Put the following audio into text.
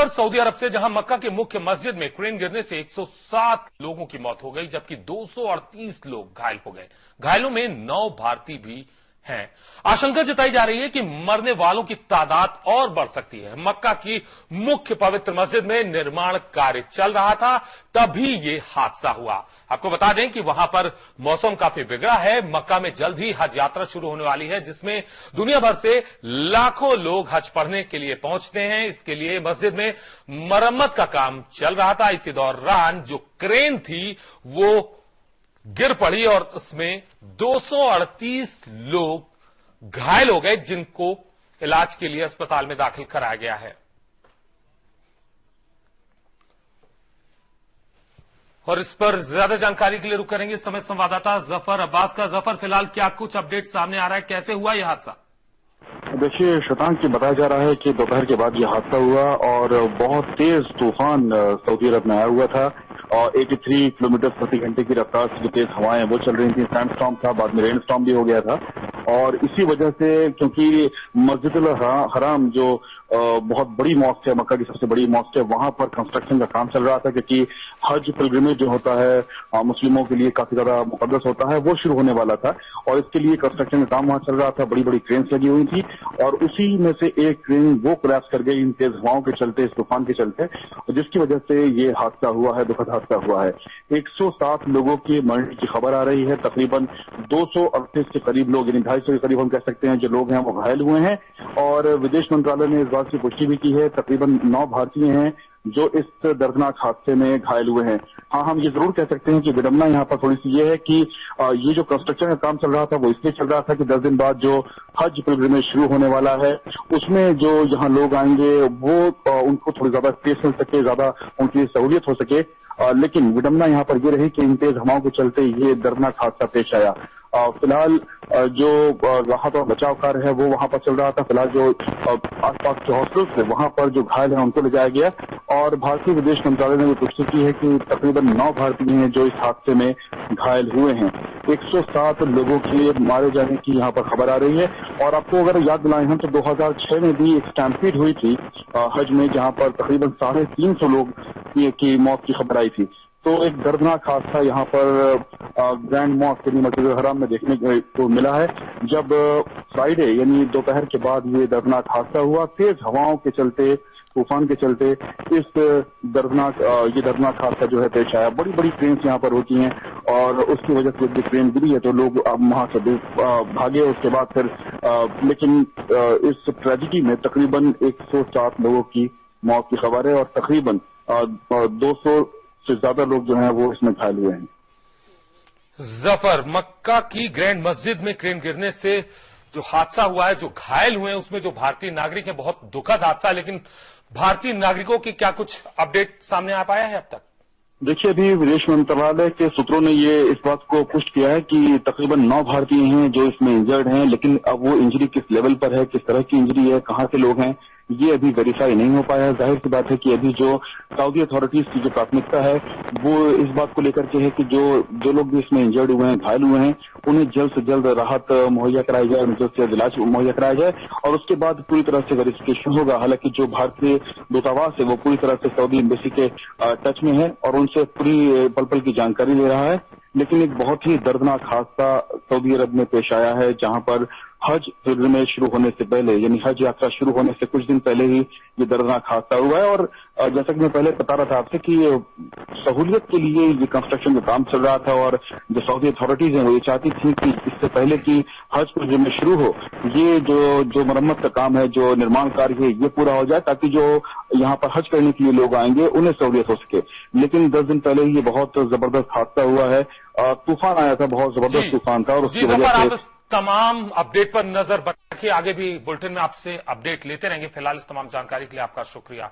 खबर सऊदी अरब से, जहां मक्का की मुख्य मस्जिद में क्रेन गिरने से 107 लोगों की मौत हो गई, जबकि 238 लोग घायल हो गए। घायलों में 9 भारतीय भी हैं। आशंका जताई जा रही है कि मरने वालों की तादाद और बढ़ सकती है। मक्का की मुख्य पवित्र मस्जिद में निर्माण कार्य चल रहा था, तभी ये हादसा हुआ। आपको बता दें कि वहां पर मौसम काफी बिगड़ा है। मक्का में जल्द ही हज यात्रा शुरू होने वाली है, जिसमें दुनिया भर से लाखों लोग हज पढ़ने के लिए पहुंचते हैं। इसके लिए मस्जिद में मरम्मत का काम चल रहा था। इसी दौरान जो क्रेन थी वो गिर पड़ी और उसमें 238 लोग घायल हो गए, जिनको इलाज के लिए अस्पताल में दाखिल कराया गया है। और इस पर ज्यादा जानकारी के लिए रुक करेंगे समय संवाददाता जफर अब्बास का। जफर, फिलहाल क्या कुछ अपडेट सामने आ रहा है, कैसे हुआ यह हादसा? देखिए शतांक की बताया जा रहा है कि दोपहर के बाद यह हादसा हुआ और बहुत तेज तूफान सऊदी अरब में आया हुआ था और 83 किलोमीटर प्रति घंटे की रफ्तार से जो तेज हवाएं वो चल रही थी। सैंडस्टॉर्म था, बाद में रेनस्टॉर्म भी हो गया था और इसी वजह से, क्योंकि मस्जिदुल हराम जो बहुत बड़ी मॉस्क है, मक्का की सबसे बड़ी मॉस्क है, वहां पर कंस्ट्रक्शन का काम चल रहा था, क्योंकि हज पिलग्रिमेज जो होता है मुस्लिमों के लिए काफी ज्यादा मुकद्दस होता है, वो शुरू होने वाला था और इसके लिए कंस्ट्रक्शन का काम वहां चल रहा था। बड़ी बड़ी क्रेन्स लगी हुई थी और उसी में से एक क्रेन वो क्रैश कर गई इन तेज हवाओं के चलते, इस तूफान के चलते, जिसकी वजह से ये हादसा हुआ है, दुखद हादसा हुआ है। 107 लोगों के मरने की खबर आ रही है। तकरीबन 238 के करीब लोग, यानी 250 के करीब हम कह सकते हैं, जो लोग हैं वो घायल हुए हैं और विदेश मंत्रालय ने इस बात की पुष्टि भी की है। तकरीबन 9 भारतीय हैं जो इस दर्दनाक हादसे में घायल हुए हैं। हाँ, हम ये जरूर कह सकते हैं कि विडंबना यहाँ पर थोड़ी सी ये है कि ये जो कंस्ट्रक्शन का काम चल रहा था वो इसलिए चल रहा था कि 10 दिन बाद जो हज पिलग्रिमेज शुरू होने वाला है, उसमें जो यहाँ लोग आएंगे वो उनको थोड़ी ज्यादा स्पेस मिल सके, ज्यादा उनकी सहूलियत हो सके। लेकिन विडंबना यहाँ पर ये रही कि इन तेज हवाओं के चलते ये दर्दनाक हादसा पेश आया। फिलहाल जो राहत और बचाव कार्य है वो वहां पर चल रहा था। फिलहाल जो आसपास के हॉस्पिटल थे वहां पर जो घायल हैं उनको ले जाया गया और भारतीय विदेश मंत्रालय ने भी पुष्टि की है कि तकरीबन 9 भारतीय हैं जो इस हादसे में घायल हुए हैं। 107 लोगों के मारे जाने की यहाँ पर खबर आ रही है और आपको अगर याद दिलाएं हम तो 2006 में भी एक स्टैम्पीड हुई थी हज में, जहाँ पर तकरीबन 350 लोग की मौत की खबर आई थी। तो एक दर्दनाक हादसा यहाँ पर ग्रैंड मॉस्क यानी मस्जिद हराम में देखने को मिला है, जब फ्राइडे यानी दोपहर के बाद ये दर्दनाक हादसा हुआ। तेज हवाओं के चलते, तूफान के चलते इस ये दर्दनाक हादसा जो है पेश आया। बड़ी बड़ी ट्रेन यहाँ पर होती हैं और उसकी वजह से जब ट्रेन गिरी है तो लोग अब वहां से भागे। उसके बाद फिर लेकिन इस ट्रेजिडी में तकरीबन 107 लोगों की मौत की खबर है और तकरीबन 200 से ज्यादा लोग जो हैं वो इसमें घायल हुए हैं। जफर, मक्का की ग्रैंड मस्जिद में क्रेन गिरने से जो हादसा हुआ है, जो घायल हुए हैं, उसमें जो भारतीय नागरिक हैं, बहुत दुखद हादसा है। लेकिन भारतीय नागरिकों की क्या कुछ अपडेट सामने आ पाया है अब तक? देखिए, अभी विदेश मंत्रालय के सूत्रों ने ये इस बात को पुष्ट किया है कि तकरीबन 9 भारतीय हैं जो इसमें इंजर्ड हैं, लेकिन अब वो इंजरी किस लेवल पर है, किस तरह की इंजरी है, कहां से लोग हैं, ये अभी वेरीफाई नहीं हो पाया है। जाहिर सी बात है कि अभी जो सऊदी अथॉरिटीज की जो प्राथमिकता है वो इस बात को लेकर के है कि जो लोग भी इसमें इंजर्ड हुए हैं, घायल हुए हैं, उन्हें जल्द से जल्द राहत मुहैया कराई जाए, उन्हें जल्द से जल्द इलाज मुहैया कराया जाए और उसके बाद पूरी तरह से वेरिफिकेशन होगा। हालांकि जो भारतीय दूतावास है वो पूरी तरह से सऊदी एम्बेसी के टच में है और उनसे पूरी पल पल की जानकारी ले रहा है। लेकिन एक बहुत ही दर्दनाक हादसा सऊदी अरब में पेश आया है, जहां पर हज पिलग्रिमेज शुरू होने से पहले, यानी हज यात्रा शुरू होने से कुछ दिन पहले ही ये दर्दनाक हादसा हुआ है। और जैसा कि मैं पहले बता रहा था आपसे कि सहूलियत के लिए ये कंस्ट्रक्शन का काम चल रहा था और जो सऊदी अथॉरिटीज हैं वो ये चाहती थी कि इससे पहले कि हज पिलग्रिमेज शुरू हो, ये जो मरम्मत का काम है, जो निर्माण कार्य है, ये पूरा हो जाए, ताकि जो यहाँ पर हज करने के लिए लोग आएंगे उन्हें सहूलियत हो सके। लेकिन 10 दिन पहले ही ये बहुत जबरदस्त हादसा हुआ है। तूफान आया था, बहुत जबरदस्त तूफान था और उसकी वजह से तमाम अपडेट पर नजर रखिए। आगे भी बुलेटिन में आपसे अपडेट लेते रहेंगे। फिलहाल इस तमाम जानकारी के लिए आपका शुक्रिया।